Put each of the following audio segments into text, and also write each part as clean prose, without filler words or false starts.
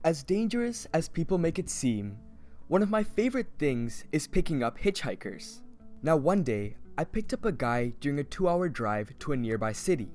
As dangerous as people make it seem, one of my favorite things is picking up hitchhikers. Now one day, I picked up a guy during a 2-hour drive to a nearby city.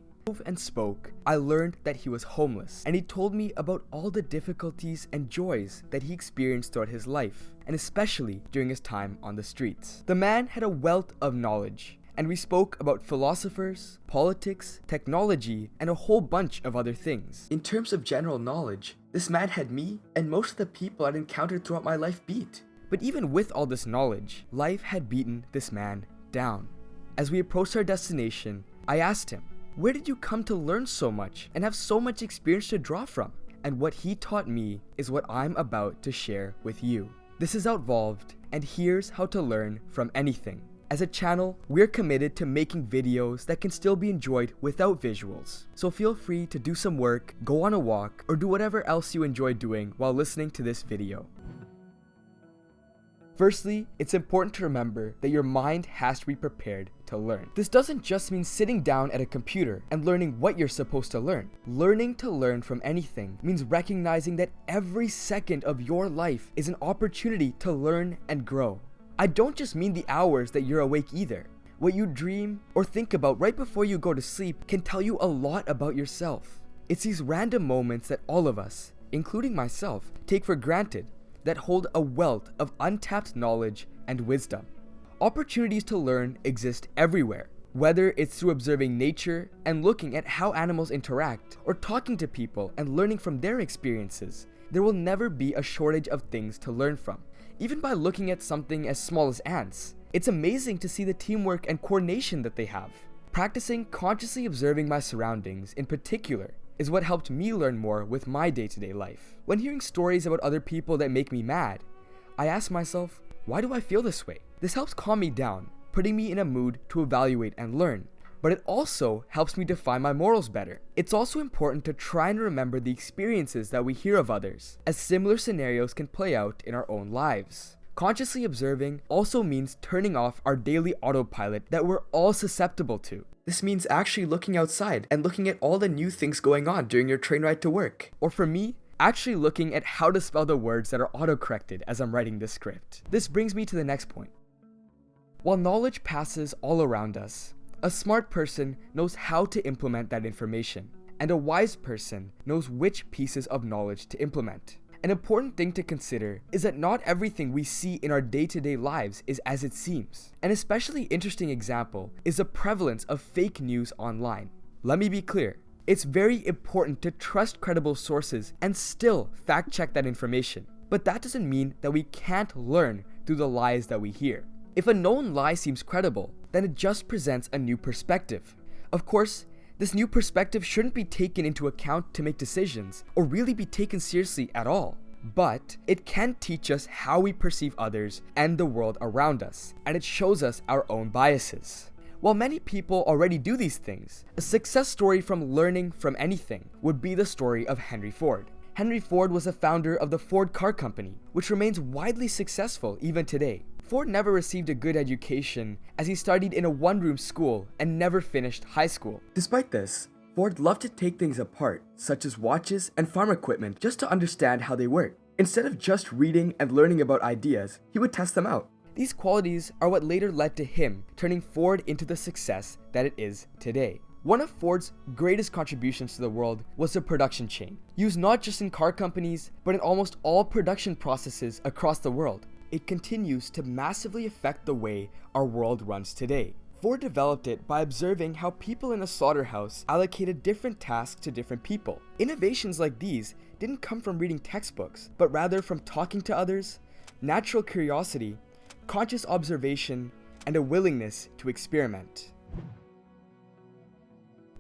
And spoke, I learned that he was homeless, and he told me about all the difficulties and joys that he experienced throughout his life, and especially during his time on the streets. The man had a wealth of knowledge, and we spoke about philosophers, politics, technology, and a whole bunch of other things. In terms of general knowledge, this man had me and most of the people I'd encountered throughout my life beat. But even with all this knowledge, life had beaten this man down. As we approached our destination, I asked him, where did you come to learn so much and have so much experience to draw from? And what he taught me is what I'm about to share with you. This is Outvolved, and here's how to learn from anything. As a channel, we're committed to making videos that can still be enjoyed without visuals. So feel free to do some work, go on a walk, or do whatever else you enjoy doing while listening to this video. Firstly, it's important to remember that your mind has to be prepared to learn. This doesn't just mean sitting down at a computer and learning what you're supposed to learn. Learning to learn from anything means recognizing that every second of your life is an opportunity to learn and grow. I don't just mean the hours that you're awake either. What you dream or think about right before you go to sleep can tell you a lot about yourself. It's these random moments that all of us, including myself, take for granted that hold a wealth of untapped knowledge and wisdom. Opportunities to learn exist everywhere, whether it's through observing nature and looking at how animals interact, or talking to people and learning from their experiences. There will never be a shortage of things to learn from. Even by looking at something as small as ants, it's amazing to see the teamwork and coordination that they have. Practicing consciously observing my surroundings in particular is what helped me learn more with my day-to-day life. When hearing stories about other people that make me mad, I ask myself, why do I feel this way? This helps calm me down, putting me in a mood to evaluate and learn. But it also helps me define my morals better. It's also important to try and remember the experiences that we hear of others, as similar scenarios can play out in our own lives. Consciously observing also means turning off our daily autopilot that we're all susceptible to. This means actually looking outside and looking at all the new things going on during your train ride to work. Or for me, actually looking at how to spell the words that are autocorrected as I'm writing this script. This brings me to the next point. While knowledge passes all around us, a smart person knows how to implement that information, and a wise person knows which pieces of knowledge to implement. An important thing to consider is that not everything we see in our day-to-day lives is as it seems. An especially interesting example is the prevalence of fake news online. Let me be clear, it's very important to trust credible sources and still fact-check that information. But that doesn't mean that we can't learn through the lies that we hear. If a known lie seems credible, then it just presents a new perspective. Of course, this new perspective shouldn't be taken into account to make decisions or really be taken seriously at all. But it can teach us how we perceive others and the world around us, and it shows us our own biases. While many people already do these things, a success story from learning from anything would be the story of Henry Ford. Henry Ford was the founder of the Ford Car Company, which remains widely successful even today. Ford never received a good education as he studied in a one-room school and never finished high school. Despite this, Ford loved to take things apart, such as watches and farm equipment, just to understand how they work. Instead of just reading and learning about ideas, he would test them out. These qualities are what later led to him turning Ford into the success that it is today. One of Ford's greatest contributions to the world was the production chain, used not just in car companies, but in almost all production processes across the world. It continues to massively affect the way our world runs today. Ford developed it by observing how people in a slaughterhouse allocated different tasks to different people. Innovations like these didn't come from reading textbooks, but rather from talking to others, natural curiosity, conscious observation, and a willingness to experiment.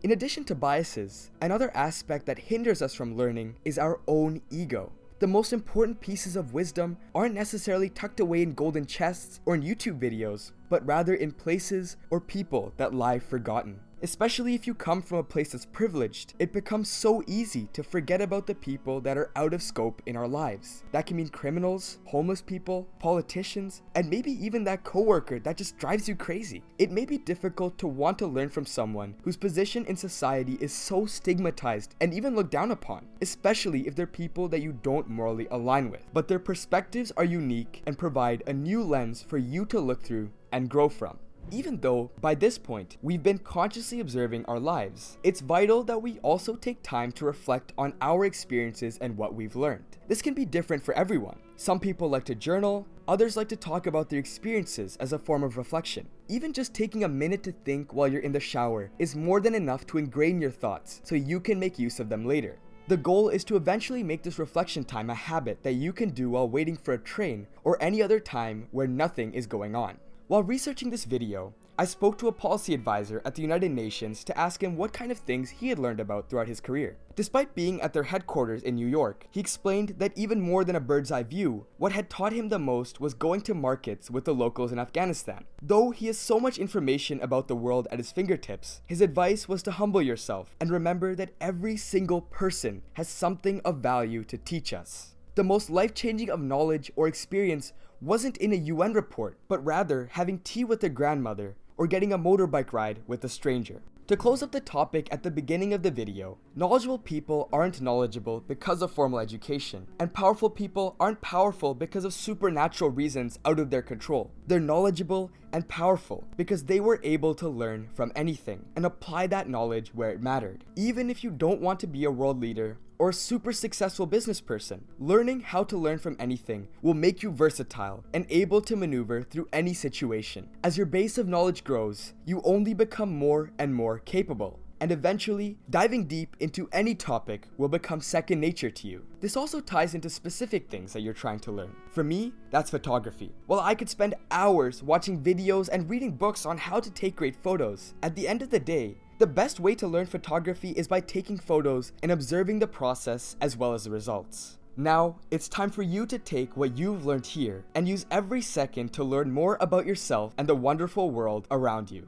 In addition to biases, another aspect that hinders us from learning is our own ego. The most important pieces of wisdom aren't necessarily tucked away in golden chests or in YouTube videos, but rather in places or people that lie forgotten. Especially if you come from a place that's privileged, it becomes so easy to forget about the people that are out of scope in our lives. That can mean criminals, homeless people, politicians, and maybe even that coworker that just drives you crazy. It may be difficult to want to learn from someone whose position in society is so stigmatized and even looked down upon, especially if they're people that you don't morally align with. But their perspectives are unique and provide a new lens for you to look through and grow from. Even though, by this point, we've been consciously observing our lives, it's vital that we also take time to reflect on our experiences and what we've learned. This can be different for everyone. Some people like to journal, others like to talk about their experiences as a form of reflection. Even just taking a minute to think while you're in the shower is more than enough to ingrain your thoughts so you can make use of them later. The goal is to eventually make this reflection time a habit that you can do while waiting for a train or any other time where nothing is going on. While researching this video, I spoke to a policy advisor at the United Nations to ask him what kind of things he had learned about throughout his career. Despite being at their headquarters in New York, he explained that even more than a bird's eye view, what had taught him the most was going to markets with the locals in Afghanistan. Though he has so much information about the world at his fingertips, his advice was to humble yourself and remember that every single person has something of value to teach us. The most life-changing of knowledge or experience wasn't in a UN report, but rather having tea with a grandmother or getting a motorbike ride with a stranger. To close up the topic at the beginning of the video, knowledgeable people aren't knowledgeable because of formal education, and powerful people aren't powerful because of supernatural reasons out of their control. They're knowledgeable and powerful because they were able to learn from anything and apply that knowledge where it mattered. Even if you don't want to be a world leader or a super successful business person, learning how to learn from anything will make you versatile and able to maneuver through any situation. As your base of knowledge grows, you only become more and more capable. And eventually, diving deep into any topic will become second nature to you. This also ties into specific things that you're trying to learn. For me, that's photography. While I could spend hours watching videos and reading books on how to take great photos, at the end of the day, the best way to learn photography is by taking photos and observing the process as well as the results. Now, it's time for you to take what you've learned here and use every second to learn more about yourself and the wonderful world around you.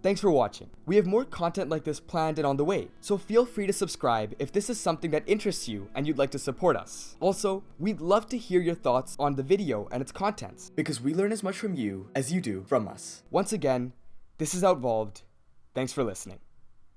Thanks for watching. We have more content like this planned and on the way, so feel free to subscribe if this is something that interests you and you'd like to support us. Also, we'd love to hear your thoughts on the video and its contents, because we learn as much from you as you do from us. Once again, this is Outvolved. Thanks for listening.